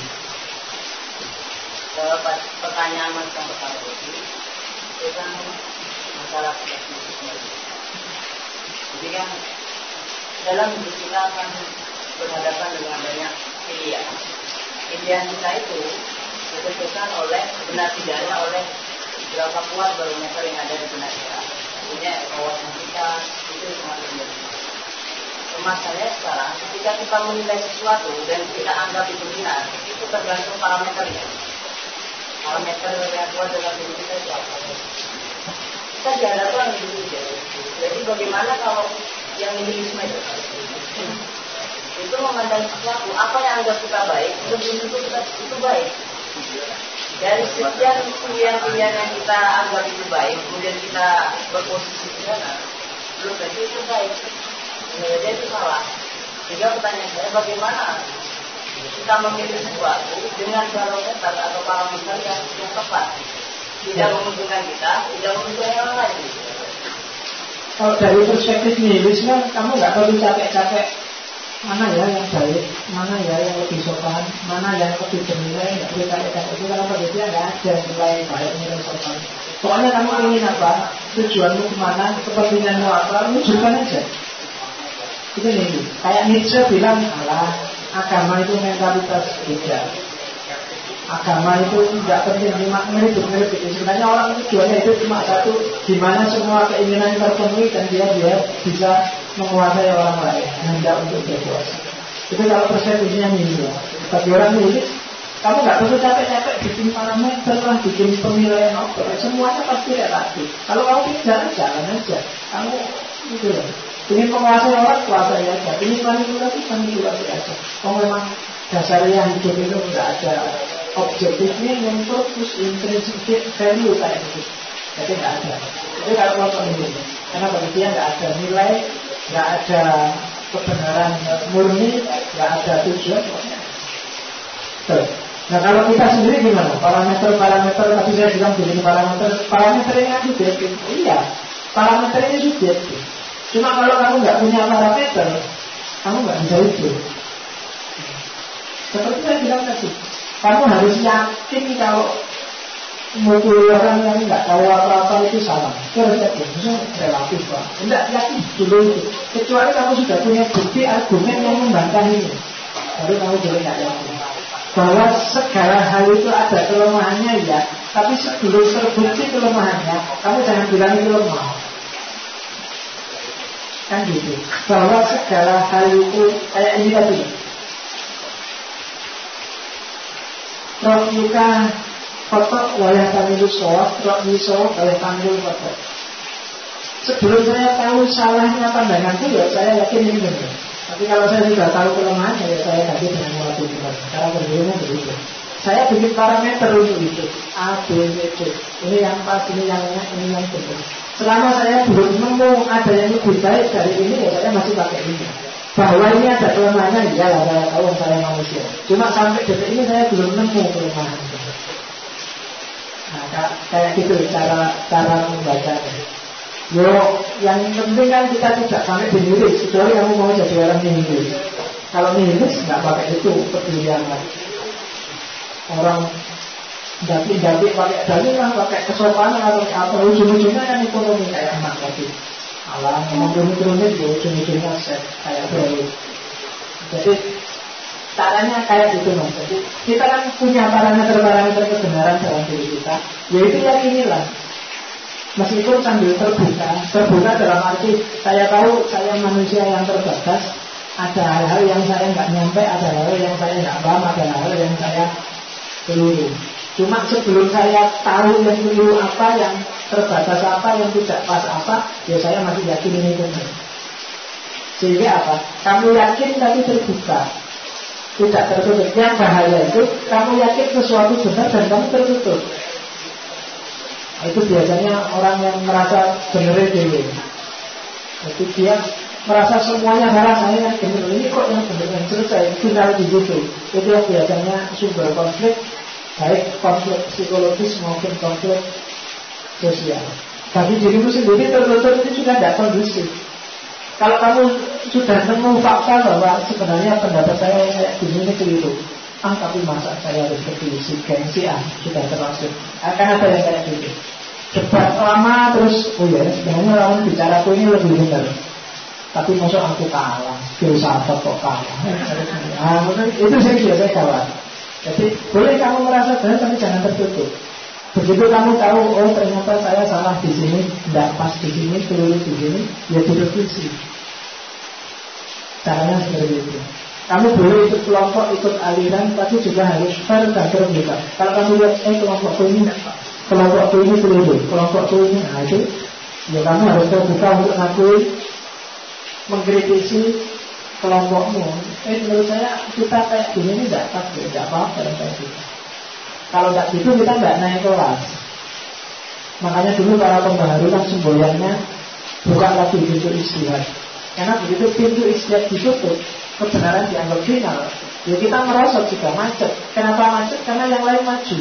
Pertanyaan Mas yang pertama itu kan masalah seperti. Jadi kan dalam hidup kita akan berhadapan dengan banyak pilihan. Pilihan kita itu ditentukan oleh benar tidaknya oleh berapa kuat barometer yang ada di benak kita. Artinya kawasan kita itu sangat rendah. Masalahnya sekarang ketika kita menilai sesuatu dan kita anggap itu benar, itu tergantung parameternya. Parameter yang kuat dalam diri kita itu apa? Kita dihadapkan dengan itu. Jadi bagaimana kalau yang nihilisme itu memandang sesuatu apa yang anggap kita baik, belum tentu itu baik. Dari sekian pilihan-pilihan yang kita anggap itu baik, kemudian kita berposisi di sana, belum tentu itu baik. Jadi itu salah. Sehingga pertanyaan saya, bagaimana kita memilih sesuatu dengan barometer atau parameter yang tepat, tidak menguntungkan kita, tidak menguntungkan yang lain. Kalau dari perspektif nihilisme, kamu nggak perlu capek-capek mana ya yang baik, mana ya yang lebih sopan, mana yang lebih bernilai, nggak perlu capek-capek itu karena bagi dia nggak ada nilai baik, nilai sopan. Pokoknya kamu ingin apa, tujuanmu kemana, kepentinganmu apa, wujudkan aja. Itu nih, kayak Nietzsche bilang, alah, agama itu mentalitas beda. agama itu tidak penting, cuma ngeribut-ngeribut. Sebenarnya orang itu tujuannya itu cuma satu, gimana semua keinginan terpenuhi dan dia bisa menguasai orang lain, hendak untuk berkuasa. Itu kalau persepsinya nihil. Bagi orang nihil, kamu nggak perlu capek-capek bikin parameter lah, bikin penilaian apa, semuanya pasti relatif. Kalau kamu tidak, jalan aja. Kamu gitu loh. Ingin menguasai orang, kuasai aja. Ingin manipulasi aja. Kalau memang dasarnya hidup itu nggak ada objektifnya, yang terus intrinsic value kayak gitu. Jadi nggak ada. Jadi kalau kelompok ini, karena bagi dia nggak ada nilai, nggak ada kebenaran murni, nggak ada tujuan. Tuh. Nah kalau kita sendiri gimana? Parameter tadi saya bilang begini, parameter ini kan subjektif. Iya, parameter ini subjektif. Cuma kalau kamu nggak punya parameter, kamu nggak bisa hidup. Seperti saya bilang tadi, kamu harus yakin kalau mukul orang yang nggak tahu apa-apa itu salah. Itu harus yakin, itu relatif Pak. Tidak yakin dulu itu. Kecuali kamu sudah punya bukti argumen yang membantah ini, baru kamu boleh nggak yakin. Bahwa segala hal itu ada kelemahannya ya, tapi sebelum terbukti kelemahannya, kamu jangan bilang itu lemah. Kan gitu. Bahwa segala hal itu kayak ini tadi. Rokyuka kotok wayah tamilu soak, rokyu soak wayah tamilu kotok. Sebelum saya tahu salahnya pandanganku ya saya yakin ini benar. Tapi kalau saya sudah tahu kelemahannya ya saya ganti dengan melakukan. Cara berjalannya begitu. Saya bikin parameter untuk itu. A, B, C, D. Ini yang pas, ini yang benar. Selama saya belum nemu ada yang lebih baik dari ini, ya saya masih pakai ini. Bahwa ini ada kelemahannya, ya lah saya tahu saya manusia. Cuma sampai detik ini saya belum nemu kelemahan. Nah, kayak gitu cara membacanya. Yo, yang penting kan kita tidak sampai nihilis, kecuali kamu mau jadi orang nihilis. Kalau nihilis nggak pakai itu pedulian lagi. Orang dapik pakai dalil lah, pakai kesopanan atau apa, ujung-ujungnya kan ekonomi kayak anak tadi. Alam ngomong rumit-rumit, ya ujung-ujungnya set kayak bro. Jadi caranya kayak gitu mas. Jadi kita kan punya parameter kebenaran dalam diri kita, yaitu yakinilah. Meskipun sambil terbuka dalam arti saya tahu saya manusia yang terbatas, ada hal-hal yang saya nggak nyampe, ada hal-hal yang saya nggak paham, ada hal-hal yang saya keliru. Cuma sebelum saya tahu yang keliru apa, yang terbatas apa, yang tidak pas apa, ya saya masih yakin ini benar. Sehingga apa? Kamu yakin tapi terbuka, tidak tertutup. Yang bahaya itu kamu yakin sesuatu benar dan kamu tertutup. Itu biasanya orang yang merasa benar dulu. Jadi dia merasa semuanya salah, saya yang benar. Ini kok yang benar yang selesai, final di situ. Itu yang biasanya sumber konflik, baik konflik psikologis maupun konflik sosial. Bagi dirimu sendiri tertutup itu sudah tidak kondusif. Kalau kamu sudah nemu fakta bahwa sebenarnya pendapat saya kayak gini ini keliru, tapi masa saya harus berfungsi gengsi sudah termasuk. Akan ada yang kayak gitu. Debat lama terus, oh ya sebenarnya lawan bicaraku ini lebih benar. Tapi masuk aku kalah, filsafat kok kalah. Itu saya biasa kalah. Jadi boleh kamu merasa benar tapi jangan tertutup. Begitu kamu tahu, oh ternyata saya salah di sini, tidak pas di sini, keliru di sini, ya direvisi. Caranya seperti itu. Kamu boleh ikut kelompok, ikut aliran, tapi juga harus fair dan terbuka. Kalau kamu lihat, kelompokku ini tidak pas, kelompokku ini keliru, kelompokku ini, nah itu, ya kamu harus terbuka untuk ngakui, mengkritisi kelompokmu. Menurut saya kita kayak gini ini tidak pas, tidak apa-apa kayak gitu. Kalau tidak gitu kita tidak naik kelas. Makanya dulu para pembaharu kan semboyannya buka lagi pintu istihad. Karena begitu pintu istihad ditutup, kebenaran dianggap final. Ya kita merosot juga macet. Kenapa macet? Karena yang lain maju.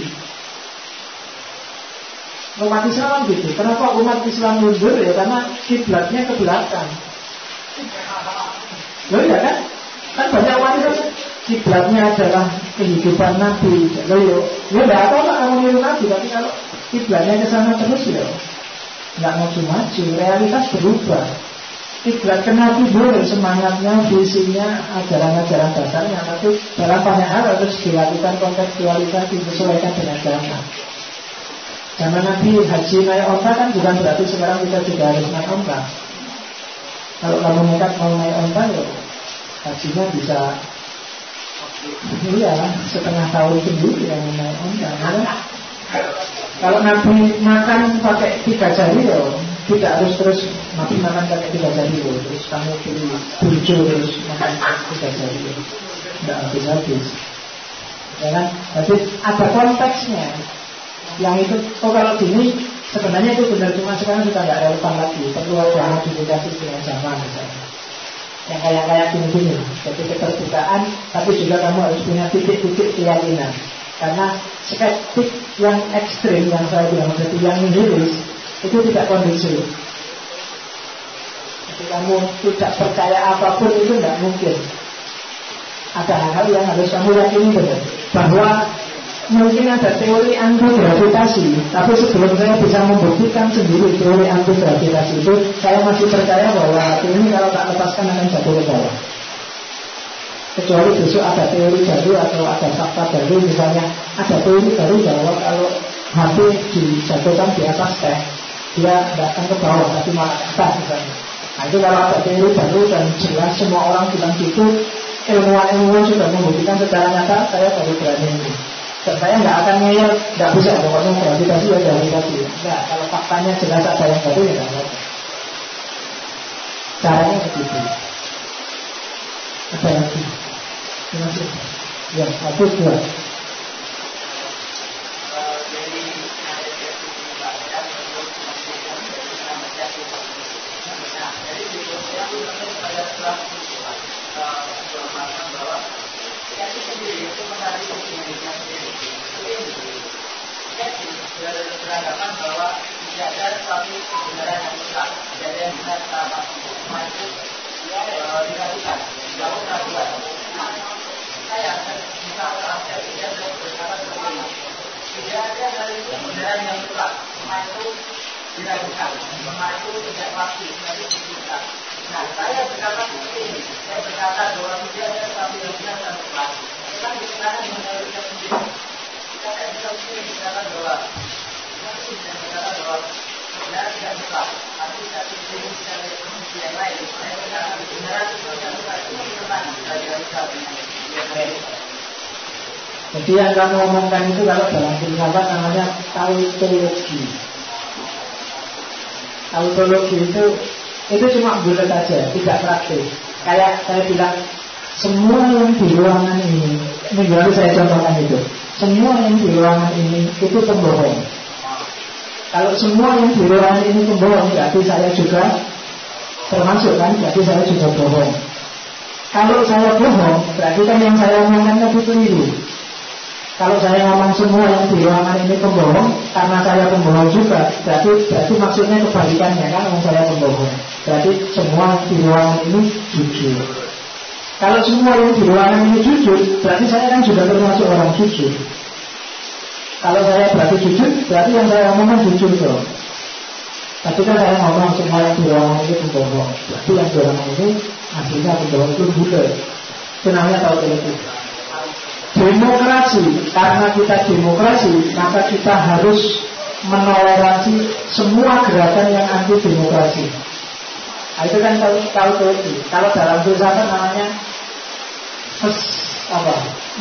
Umat Islam gitu. Kenapa umat Islam mundur? Ya karena kiblatnya ke belakang. Loh ya kan? Kan banyak umat Islam kiblatnya adalah kehidupan Nabi. Loh ya tidak apa-apa kamu niru Nabi, tapi kalau kiblatnya ke sana terus ya nggak maju-maju. Realitas berubah. kiblat Nabi boleh semangatnya, visinya, ajaran-ajaran dasarnya, tapi dalam banyak hal harus dilakukan kontekstualisasi disesuaikan dengan zaman. Zaman Nabi haji naik onta kan bukan berarti sekarang kita juga harus naik onta. Kalau kamu nekat mau naik onta, ya hajinya bisa setengah tahun sendiri yang naik onta. Kalau Nabi makan pakai 3 jari, ya tidak harus terus Nabi makan pakai 3 jari, terus kamu pilih burjo terus makan pakai 3 jari, tidak habis-habis. Ya kan? Jadi ada konteksnya. Yang itu, kalau gini sebenarnya itu benar, cuma sekarang sudah tidak relevan lagi. Perlu ada modifikasi dengan zaman misalnya. Yang kayak gini-gini. Jadi keterbukaan, tapi juga kamu harus punya titik-titik keyakinan. Karena skeptik yang ekstrim yang saya bilang, jadi yang nihilis, itu tidak kondusif. Jadi kamu tidak percaya apapun itu tidak mungkin. Ada hal-hal yang harus kamu yakini benar. Bahwa mungkin ada teori anti-gravitasi, tapi sebelum saya bisa membuktikan sendiri teori anti-gravitasi itu, saya masih percaya bahwa hati ini kalau tak lepaskan akan jatuh ke bawah. Kecuali besok ada teori baru atau ada fakta baru, misalnya ada teori baru bahwa kalau HP dijatuhkan di atas teh, dia tidak akan ke bawah, tapi malah ke atas misalnya. Nah itu kalau ada teori baru dan jelas semua orang bilang gitu, ilmuwan-ilmuwan sudah membuktikan secara nyata, saya baru berani ini. Dan saya nggak akan ngeyel, nggak bisa pokoknya gravitasi ya gravitasi. Nggak, kalau faktanya jelas ada yang baru ya nggak apa. Caranya begitu. Ada lagi? Terima kasih. Ya, 1, 2. Beranggapan bahwa tidak ada suatu kebenaran yang mutlak, tidak ada yang benar sama itu diragukan, jauh keraguan. Saya bisa tidak berkata seperti ini. Tidak ada dari kebenaran yang mutlak, itu diragukan, itu tidak pasti, itu diragukan. Nah, saya berkata seperti ini. Saya berkata bahwa tidak ada suatu yang benar dan mutlak. Kita sekarang menurut saya sendiri. Kita tidak bisa berkata bahwa dan berkata bahwa benar tidak mutlak, tapi tidak bisa yang lain. Saya berkata benar tidak mutlak itu teman dari kami. Jadi yang kamu omongkan itu kalau dalam filsafat namanya tautologi. Tautologi itu cuma bulat saja, tidak praktis. Kayak saya bilang, semua yang di ruangan ini baru saya contohkan itu. Semua yang di ruangan ini itu pembohong. Kalau semua yang di ruangan ini pembohong, berarti saya juga termasuk kan, berarti saya juga bohong. Kalau saya bohong, berarti kan yang saya omongkan itu keliru. Kalau saya ngomong semua yang di ruangan ini pembohong, karena saya pembohong juga, berarti maksudnya kebalikannya kan, kalau saya pembohong. Berarti semua yang di ruangan ini jujur. Kalau semua yang di ruangan ini jujur, berarti saya kan juga termasuk orang jujur. Kalau saya berarti jujur, berarti yang saya omongkan jujur dong. Tapi kan saya ngomong semua yang di ruangan ini pembohong, berarti yang di ruangan ini aslinya pembohong itu bukan. Itu namanya tautologi. Demokrasi, karena kita demokrasi, maka kita harus menoleransi semua gerakan yang anti demokrasi. Nah, itu kan tautologi. Kalau dalam filsafat namanya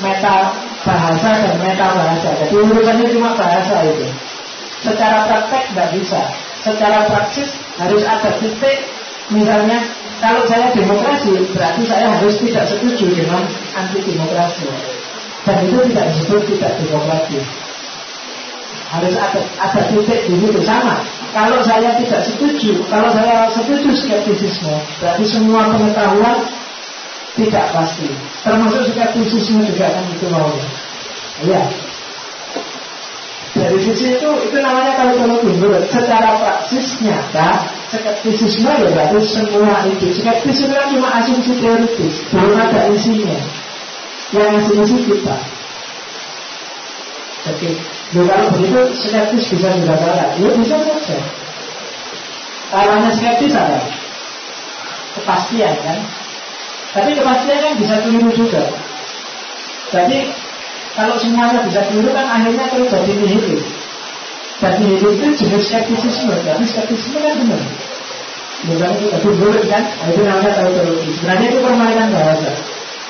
meta bahasa dan meta bahasa. Jadi urusannya cuma bahasa itu. Secara praktek tidak bisa. Secara praksis harus ada titik. Misalnya kalau saya demokrasi, berarti saya harus tidak setuju dengan anti demokrasi. Dan itu tidak disebut tidak demokrasi. Harus ada titik di situ sama. Kalau saya tidak setuju, kalau saya setuju skeptisisme, berarti semua pengetahuan tidak pasti. Termasuk skeptisisme juga kan itu maunya. Iya. Dari sisi itu namanya tautologi. Secara praksis nyata skeptisisme ya berarti semua itu. Skeptis itu kan cuma asumsi teoritis, belum ada isinya. Yang ngasih isi kita. Jadi, kalau begitu skeptis bisa juga salah. Ya bisa saja. Salahnya skeptis apa? kepastian kan. Tapi kepastian kan bisa keliru juga. Jadi kalau semuanya bisa keliru kan akhirnya terjadi nihilis. Dan nihilis itu jenis skeptisisme. Tapi skeptisisme kan benar. Bukan itu tapi buruk kan. Nah, itu namanya tautologi. Sebenarnya itu permainan bahasa.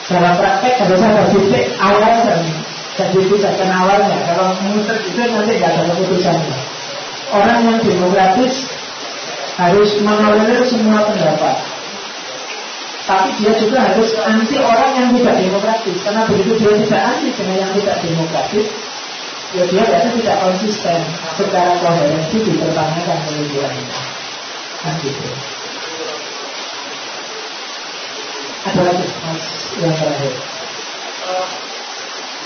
Dalam praktek harus ada titik awal dan titik awalnya. Kalau muter itu nanti nggak ada keputusannya. Orang yang demokratis harus mengalir semua pendapat. Tapi dia juga harus anti orang yang tidak demokratis. Karena begitu dia tidak anti dengan yang tidak demokratis, ya dia berarti tidak konsisten. Secara koherensi dipertanyakan pemikirannya. Kan gitu. Ada lagi mas yang terakhir.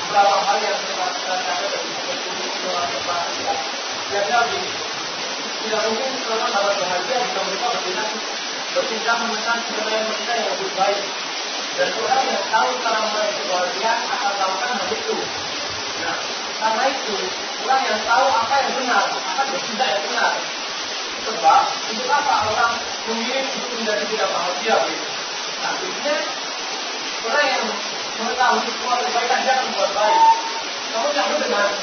Beberapa hal yang kita catat dari jadi tidak mungkin seorang dapat bahagia jika mereka bertindak memesan sebenarnya mereka yang lebih baik. Dan orang yang tahu cara meraih kebahagiaan akan melakukan hal itu. Nah, karena itu orang yang tahu apa yang benar akan bertindak yang benar. Sebab untuk apa orang memilih untuk menjadi tidak bahagia? Nah, intinya orang yang mengetahui semua kebaikan dia akan membuat baik. Namun yang dengan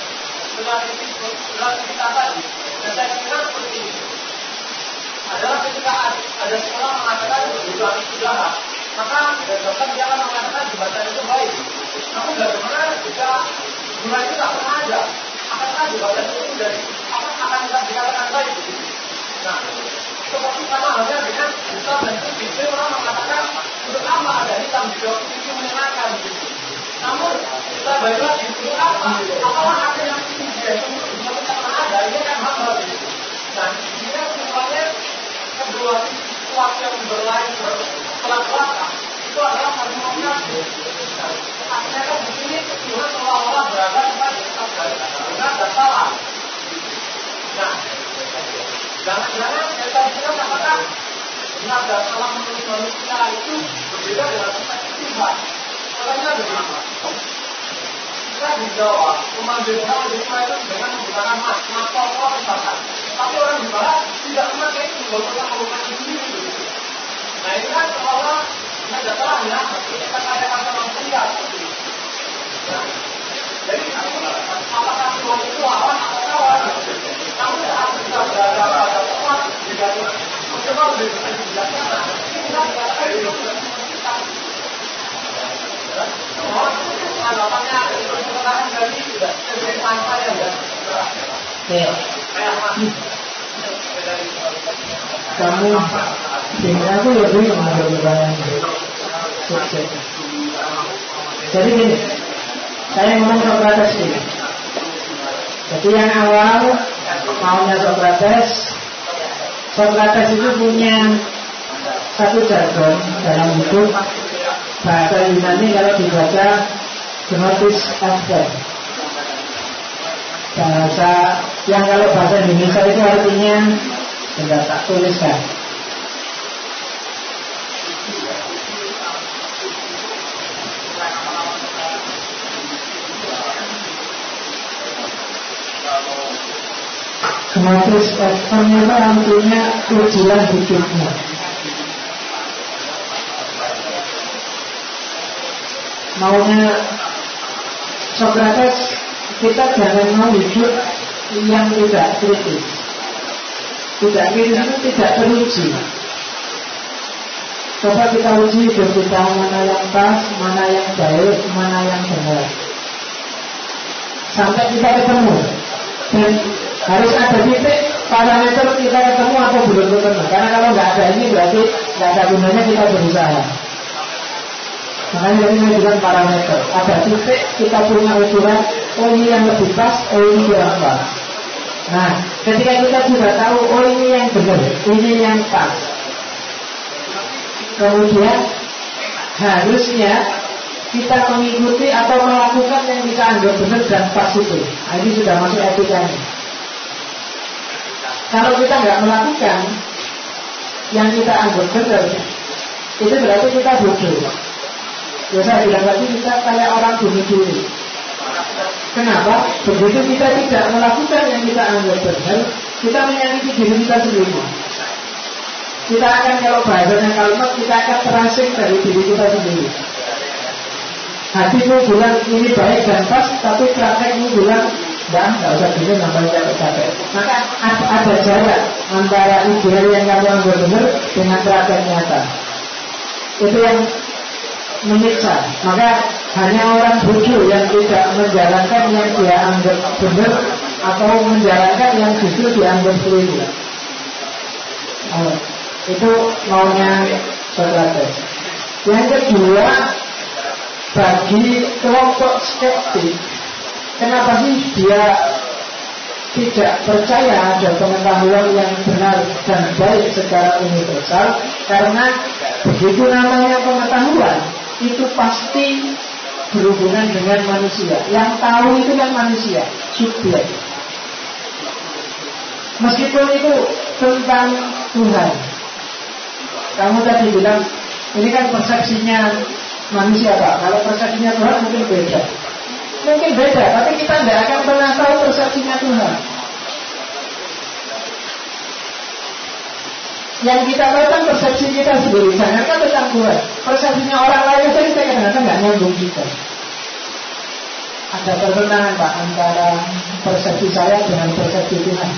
kita tadi, dan saya kira seperti ini adalah ketika ada seorang mengatakan jumlah itu jahat, maka bahkan dia akan mengatakan jembatan itu baik. Namun bagaimana jika jumlah itu tak pernah ada? Akankah jembatan itu dari akan dikatakan baik? Nah, seperti sama halnya dengan hitam dan putih. Orang mengatakan untuk apa ada hitam di bawah itu menyenangkan begitu. Namun kita balik lagi untuk apa? Apakah ada yang tidak ada? Ini kan hamba begitu. Nah, ini kan semuanya kedua sesuatu yang berlain belakang itu adalah satu kombinasi. Artinya kan di sini Tuhan seolah-olah berada pada benar dan salah. Nah, jangan-jangan yang tadi kita katakan benar dan salah menurut manusia itu berbeda dengan Tuhan. Caranya begini. Kita dijawab memanggil orang di rumah itu dengan menggunakan mas pokok misalkan. Tapi orang di barat tidak memakai itu, menggunakan sendiri. Nah ini kan seolah ada salahnya kita katakan sama pria seperti itu. Nah, jadi apakah Tuhan itu lawan atau kawan? Namun saat kita berada pada tempat di dalam mencoba lebih bijaksana, kita dikatakan itu kita. Anggapannya pertanyaan dari kebiasaan saya ya. Kamu sehingga aku lebih mengambil jadi gini, saya ngomong Sokrates ini. Jadi yang awal maunya Sokrates itu punya satu jargon dalam hidup. Bahasa Yunani kalau dibaca Gnosis After. Bahasa yang kalau bahasa Indonesia itu artinya tidak tak tuliskan. Gnosis After itu artinya ujian hidupnya. Maunya Sokrates, kita jangan mau hidup yang tidak kritis. Tidak kritis itu tidak teruji. Coba kita uji hidup kita, mana yang pas, mana yang baik, mana yang benar. Sampai kita ketemu. Dan harus ada titik parameter kita ketemu atau belum ketemu. Karena kalau nggak ada ini berarti nggak ada gunanya kita berusaha. Makanya ini dengan parameter. Ada titik kita punya ukuran. Oh ini yang lebih pas, oh ini kurang pas. Nah, ketika kita sudah tahu, oh ini yang benar, ini yang pas. Kemudian harusnya kita mengikuti atau melakukan yang kita anggap benar dan pas itu. Nah, ini sudah masuk etikanya. Kalau kita nggak melakukan yang kita anggap benar, itu berarti kita bodoh. Ya saya bilang tadi kita kayak orang bunuh diri. Kenapa? Begitu kita tidak melakukan yang kita anggap benar, kita menyakiti diri kita sendiri. Kita akan, kalau bahasanya kalimat, kita akan terasing dari diri kita sendiri. Hatimu bilang ini baik dan pas, tapi praktekmu bilang nggak usah gini, namanya capek-capek. Maka ada jarak antara ideal yang kamu anggap benar dengan praktek nyata. Itu yang menyiksa. Maka hanya orang bodoh yang tidak menjalankan yang dia anggap benar, atau menjalankan yang justru dianggap keliru. Itu maunya Socrates. Yang kedua, bagi kelompok skeptik, kenapa sih dia tidak percaya ada pengetahuan yang benar dan baik secara universal? Karena begitu namanya pengetahuan, itu pasti berhubungan dengan manusia. Yang tahu itu kan manusia, subjek. Meskipun itu tentang Tuhan. Kamu tadi bilang, ini kan persepsinya manusia, Pak. Kalau persepsinya Tuhan mungkin beda. Mungkin beda, tapi kita tidak akan pernah tahu persepsinya Tuhan. Yang kita tahu kan persepsi kita sendiri. Jangankan tentang Tuhan, persepsinya orang lain saja kita kadang-kadang nggak nyambung juga. Ada pertentangan, Pak, antara persepsi saya dengan persepsi Tuhan.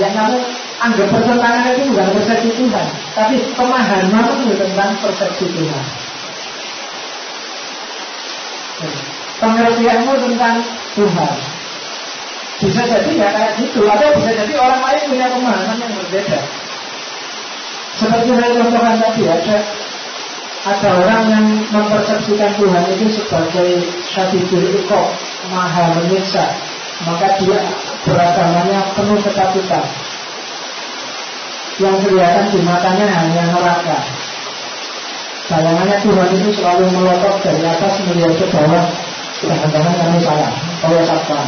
Yang kamu anggap pertentangan itu bukan persepsi Tuhan, tapi pemahaman tentang persepsi Tuhan. Pengertianmu tentang Tuhan. Bisa jadi ya kayak gitu, atau bisa jadi orang lain punya pemahaman yang berbeda. Seperti saya contohkan tadi, ada orang yang mempersepsikan Tuhan itu sebagai syadidul iqab, maha menyiksa. Maka dia beragamanya penuh ketakutan. Yang kelihatan di matanya hanya neraka. Bayangannya Tuhan itu selalu melotot dari atas melihat ke bawah. Jangan-jangan kami salah, kalau satpam.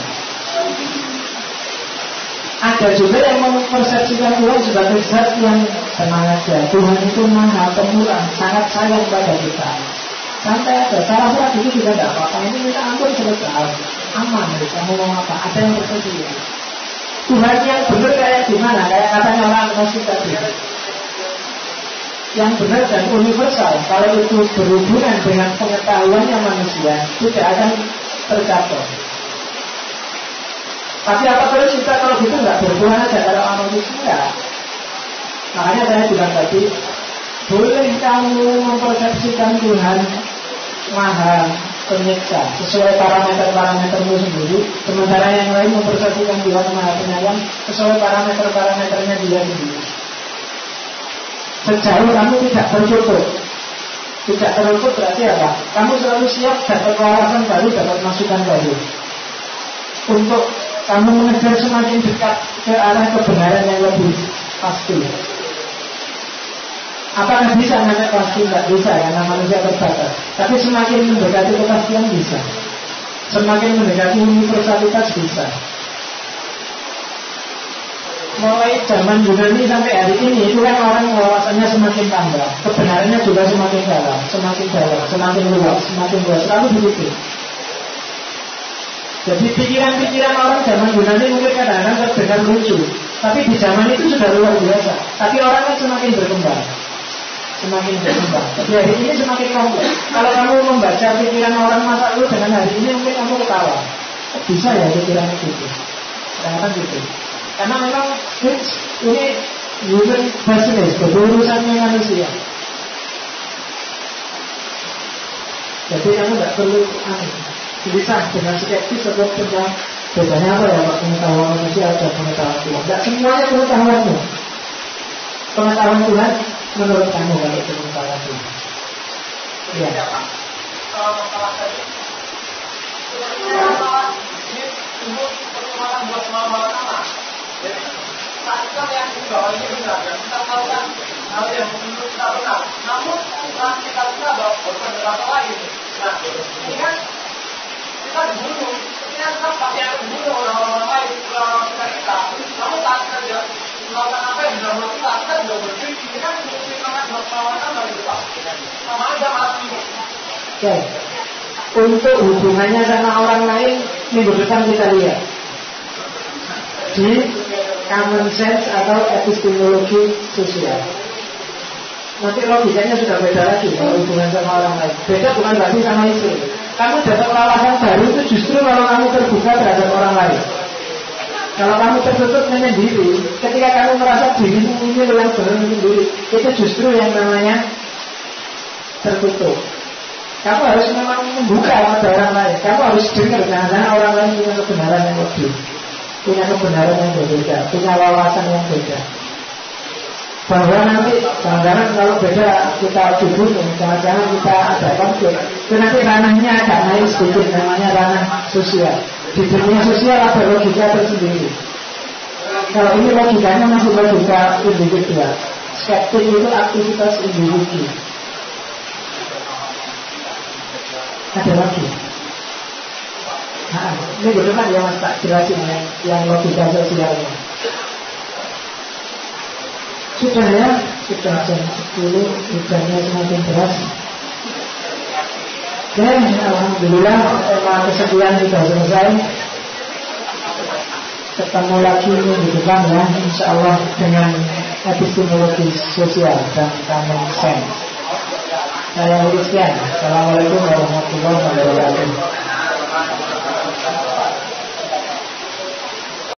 Ada juga yang mempersepsikan Tuhan sebagai zat yang tenang aja. Tuhan itu maha pemurah, sangat sayang pada kita. Santai aja, salah itu juga tidak apa-apa. Ini minta ampun selesai, aman. Kamu mau apa? Ada yang bersedia. Tuhan yang benar kayak gimana? Kayak katanya orang Gnostik tadi. Yang benar dan universal. Kalau itu berhubungan dengan pengetahuannya manusia, tidak akan tercapai. Tapi apa terus kita kalau gitu nggak berhubungan aja kalau manusia enggak. Makanya saya bilang tadi, boleh kamu mempersepsikan Tuhan maha penyiksa sesuai parameter-parametermu sendiri, sementara yang lain mempersepsikan Tuhan maha penyayang sesuai parameter-parameternya dia sendiri. Sejauh kamu tidak tertutup. Tidak tertutup berarti apa? Kamu selalu siap dapat wawasan baru, dapat masukan baru, untuk kamu mengejar semakin dekat ke arah kebenaran yang lebih pasti. Apakah bisa namanya pasti? Tidak bisa, karena manusia terbatas. Tapi semakin mendekati kepastian bisa. Semakin mendekati universalitas bisa. Mulai zaman Yunani sampai hari ini, itu kan orang wawasannya semakin tambah, kebenarannya juga semakin dalam, semakin luas, selalu begitu. Jadi pikiran-pikiran orang zaman Yunani mungkin kadang-kadang terdengar lucu, tapi di zaman itu sudah luar biasa. Tapi orang kan semakin berkembang. Jadi hari ini semakin kompleks. Kalau kamu membaca pikiran orang masa lalu dengan hari ini, mungkin kamu ketawa. Bisa ya pikiran itu? Kadang-kadang gitu. Karena memang ini human business, berurusannya manusia. Jadi kamu tidak perlu gelisah dengan skeptis atau tentang bedanya apa ya, pengetahuan manusia ada pengetahuan Tuhan. Tidak semuanya pengetahuanmu. Pengetahuan Tuhan menurut kamu kalau itu pengetahuan Tuhan. Iya. Kalau masalah tadi, ini untuk perkembangan buat malam-malam nama. Jadi kita meyakini bahwa ini benar dan kita melakukan hal yang menurut kita benar. Namun kita bahwa berpendapat lain. Nah, ini kan kita dibunuh. Ini kan kita pasti akan dibunuh orang-orang lain, orang-orang kita. Namun saat kita tidak melakukan apa yang benar menurut kita juga berpikir. Ini kan perkembangan buat malam-malam nama itu Pak. Sama aja mati. Oke. Untuk hubungannya sama orang lain, minggu depan kita lihat di common sense atau epistemologi sosial. nanti logikanya sudah beda lagi kalau hubungan sama orang lain. Beda bukan berarti sama istri. Kamu dapat wawasan baru itu justru kalau kamu terbuka terhadap orang lain. Kalau kamu tertutup menyendiri, ketika kamu merasa dirimu ini yang benar sendiri, itu justru yang namanya tertutup. Kamu harus memang membuka pada orang lain. Kamu harus dengar, jangan-jangan orang lain punya kebenaran yang lebih, punya kebenaran yang berbeda, punya wawasan yang beda. Bahwa nanti jangan-jangan kalau beda kita duduk, jangan-jangan kita ada konflik, itu nanti ranahnya agak naik sedikit, namanya ranah sosial. Di dunia sosial ada logika tersendiri. Kalau ini logikanya masih logika individual. Skeptik itu aktivitas individu. Ada lagi. Nah, ini bagaimana ya Mas tak jelasin yang logika sosialnya. Sudah ya, sudah jam 10, hujannya semakin deras. Dan alhamdulillah tema kesekian sudah selesai. Ketemu lagi minggu depan ya, insyaallah dengan epistemologi sosial dan common sense. Saya uruskan. Assalamualaikum warahmatullahi wabarakatuh.